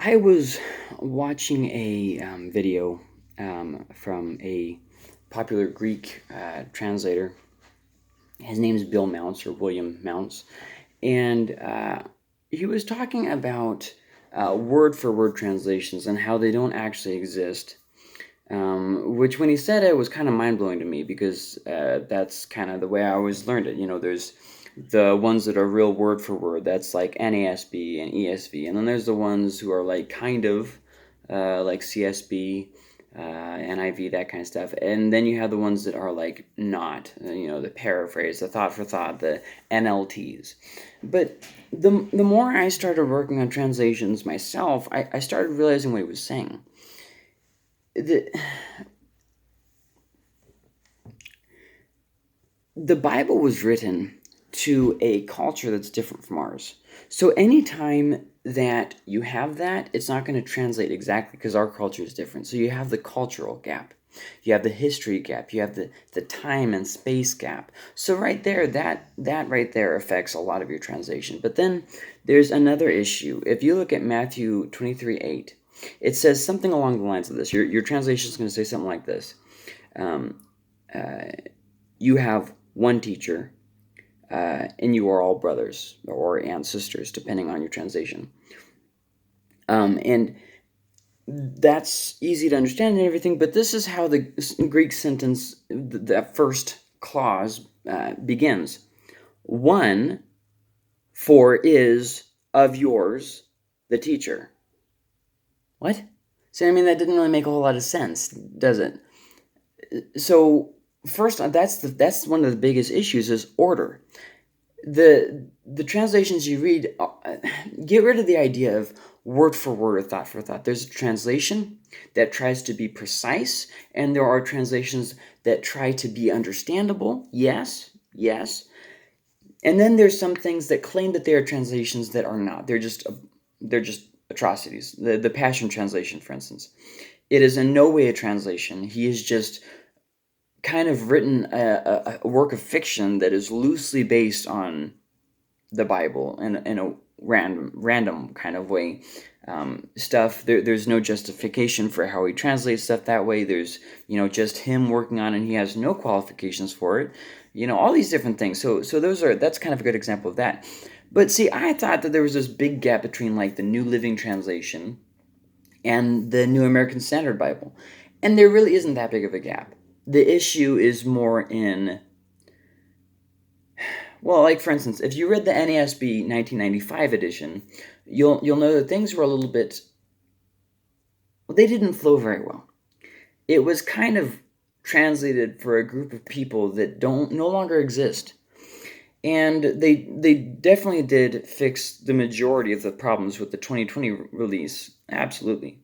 I was watching a video from a popular Greek translator. His name is Bill Mounts or William Mounts, and he was talking about word for word translations and how they don't actually exist. Which, when he said it, was kind of mind blowing to me because that's kind of the way I always learned it. There's the ones that are real word for word. That's like NASB and ESV, and then there's the ones who are like kind of like CSB, NIV, that kind of stuff. And then you have the ones that are like not, the paraphrase, the thought for thought, the NLTs. But the more I started working on translations myself, I started realizing what he was saying. The, the Bible was written to a culture that's different from ours. So anytime that you have that, it's not going to translate exactly because our culture is different. So you have the cultural gap. You have the history gap. You have the time and space gap. So right there, that right there affects a lot of your translation. But then there's another issue. If you look at Matthew 23:8, it says something along the lines of this. Your translation is going to say something like this. Um, you have one teacher, and you are all brothers or and sisters, depending on your translation. And that's easy to understand and everything, but this is how the Greek sentence, that first clause, begins. One for is of yours, the teacher. What? See, I mean, that didn't really make a whole lot of sense, does it? So, first, that's one of the biggest issues is order. The translations you read, get rid of the idea of word for word or thought for thought. There's a translation that tries to be precise, and there are translations that try to be understandable. Yes, yes. And then there's some things that claim that they are translations that are not. They're just atrocities. The Passion Translation, for instance, it is in no way a translation. He is just kind of written a work of fiction that is loosely based on the Bible in a random kind of way. There's no justification for how he translates stuff that way. There's just him working on it, and he has no qualifications for it. All these different things. So that's kind of a good example of that. But see, I thought that there was this big gap between like the New Living Translation and the New American Standard Bible, and there really isn't that big of a gap. The issue is more in, well, like for instance, if you read the NASB 1995 edition, you'll know that things were a little bit, well, they didn't flow very well. It was kind of translated for a group of people that don't no longer exist. And they definitely did fix the majority of the problems with the 2020 release. Absolutely.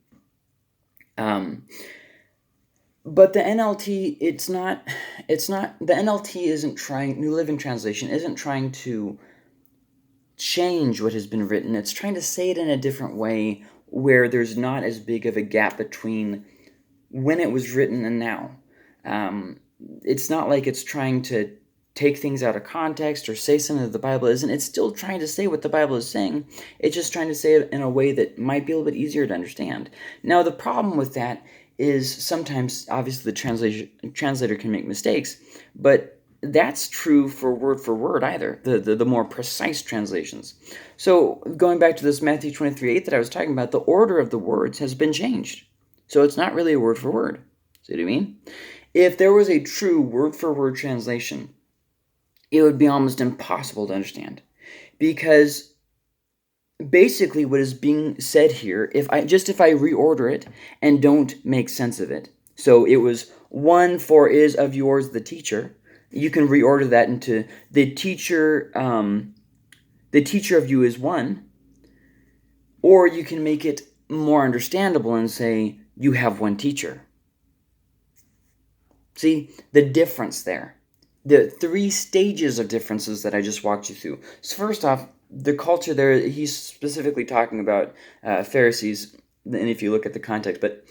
But the NLT, the NLT isn't trying, New Living Translation isn't trying to change what has been written. It's trying to say it in a different way where there's not as big of a gap between when it was written and now. It's not like it's trying to take things out of context or say something that the Bible isn't. It's still trying to say what the Bible is saying. It's just trying to say it in a way that might be a little bit easier to understand. Now, the problem with that is sometimes, obviously, the translator can make mistakes, but that's true for word either, the more precise translations. So, going back to this Matthew 23:8 that I was talking about, the order of the words has been changed. So, it's not really a word for word. See what I mean? If there was a true word for word translation, it would be almost impossible to understand, because basically what is being said here, if I reorder it and don't make sense of it, so it was one for is of yours the teacher, you can reorder that into the teacher of you is one, or you can make it more understandable and say you have one teacher. See the difference there? The three stages of differences that I just walked you through. So first off, the culture there, he's specifically talking about Pharisees, and if you look at the context, but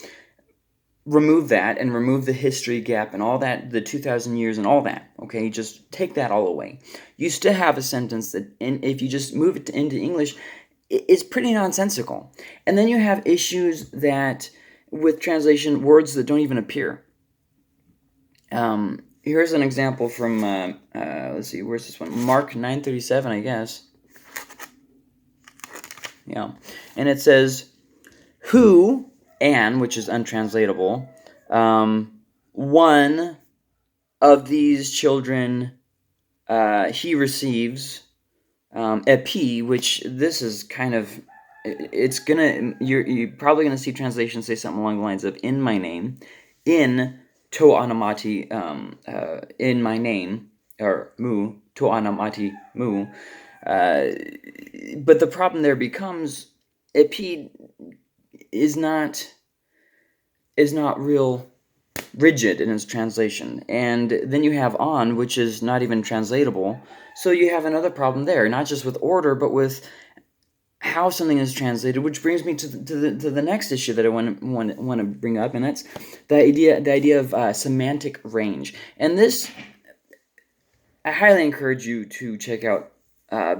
remove that and remove the history gap and all that, the 2,000 years and all that, okay? Just take that all away. You still have a sentence that, and if you just move it into English, it's pretty nonsensical. And then you have issues that with translation, words that don't even appear. Here's an example from let's see, where's this one? Mark 9:37, I guess. Yeah, and it says, "Who and," which is untranslatable, one of these children he receives epi, which this is kind of, it's gonna, you're probably gonna see translations say something along the lines of "in my name," in to anamati, in my name, or mu to anamati mu. But the problem there becomes epi is not real rigid in its translation, and then you have on, which is not even translatable. So you have another problem there, not just with order, but with how something is translated, which brings me to the next issue that I want to bring up, and that's the idea of semantic range. And this, I highly encourage you to check out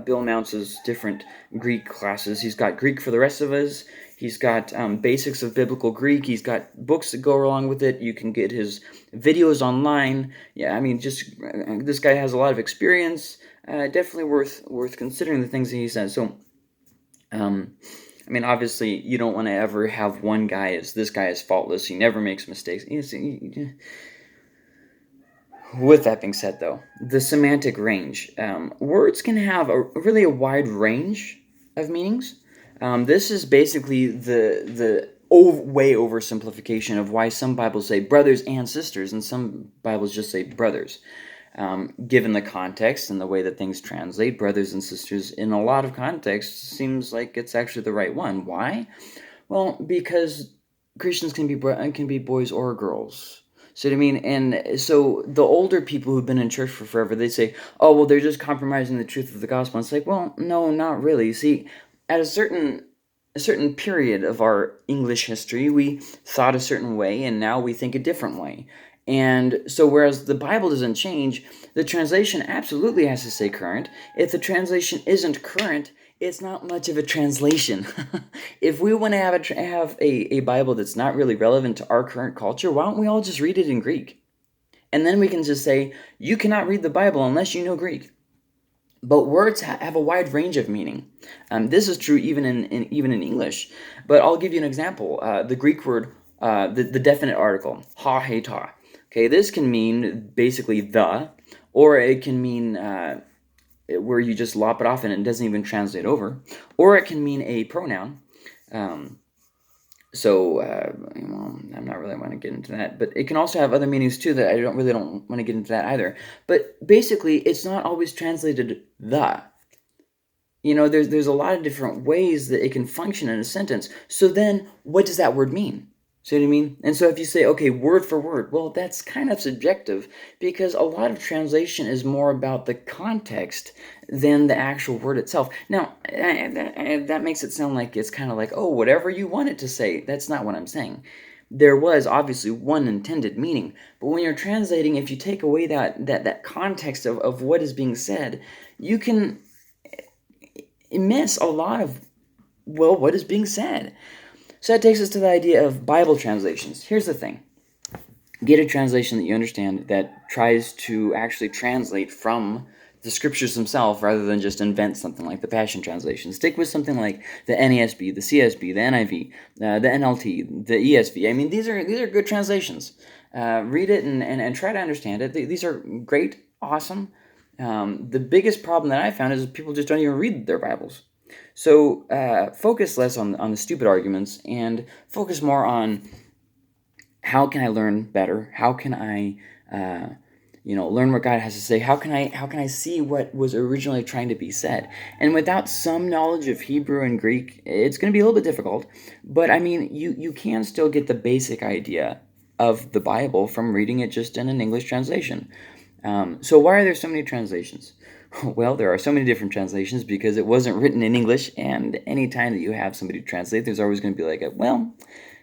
Bill Mounce's different Greek classes. He's got Greek for the Rest of Us. He's got Basics of Biblical Greek. He's got books that go along with it. You can get his videos online. Yeah, I mean, just this guy has a lot of experience. Definitely worth considering the things that he says. So, I mean, obviously, you don't want to ever have one guy as this guy is faultless. He never makes mistakes. With that being said, though, the semantic range. Words can have really a wide range of meanings. This is basically the way oversimplification of why some Bibles say brothers and sisters, and some Bibles just say brothers. Given the context and the way that things translate, brothers and sisters in a lot of contexts seems like it's actually the right one. Why? Well, because Christians can be boys or girls. So what I mean, and so the older people who've been in church for forever, they say, "Oh, well, they're just compromising the truth of the gospel." And it's like, well, no, not really. See, at a certain period of our English history, we thought a certain way, and now we think a different way. And so, whereas the Bible doesn't change, the translation absolutely has to stay current. If the translation isn't current, it's not much of a translation. If we want to have a Bible that's not really relevant to our current culture, why don't we all just read it in Greek? And then we can just say, you cannot read the Bible unless you know Greek. But words have a wide range of meaning. This is true even in English. But I'll give you an example. The Greek word, the definite article, ha, he, ta. Okay, this can mean basically the, or it can mean where you just lop it off and it doesn't even translate over, or it can mean a pronoun. I'm not really want to get into that, but it can also have other meanings too that I don't want to get into that either. But basically, it's not always translated the. There's a lot of different ways that it can function in a sentence. So then, what does that word mean? See what I mean? And so if you say, okay, word for word, well, that's kind of subjective because a lot of translation is more about the context than the actual word itself. Now, that makes it sound like it's kind of like, oh, whatever you want it to say. That's not what I'm saying. There was obviously one intended meaning, but when you're translating, if you take away that context of what is being said, you can miss a lot of, well, what is being said. So that takes us to the idea of Bible translations. Here's the thing. Get a translation that you understand that tries to actually translate from the scriptures themselves rather than just invent something like the Passion Translation. Stick with something like the NASB, the CSB, the NIV, the NLT, the ESV. I mean, these are good translations. Read it and try to understand it. These are great, awesome. The biggest problem that I found is people just don't even read their Bibles. So focus less on the stupid arguments and focus more on how can I learn better? How can I learn what God has to say? How can I see what was originally trying to be said? And without some knowledge of Hebrew and Greek, it's going to be a little bit difficult. But I mean, you can still get the basic idea of the Bible from reading it just in an English translation. So why are there so many translations? Well, there are so many different translations because it wasn't written in English, and anytime that you have somebody translate, there's always going to be like,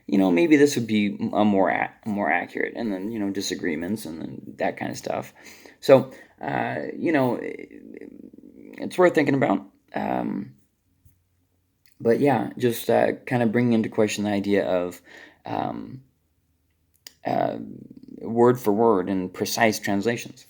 maybe this would be a more accurate, and then disagreements and then that kind of stuff. So it's worth thinking about. But yeah, just kind of bringing into question the idea of um, uh, word for word and precise translations.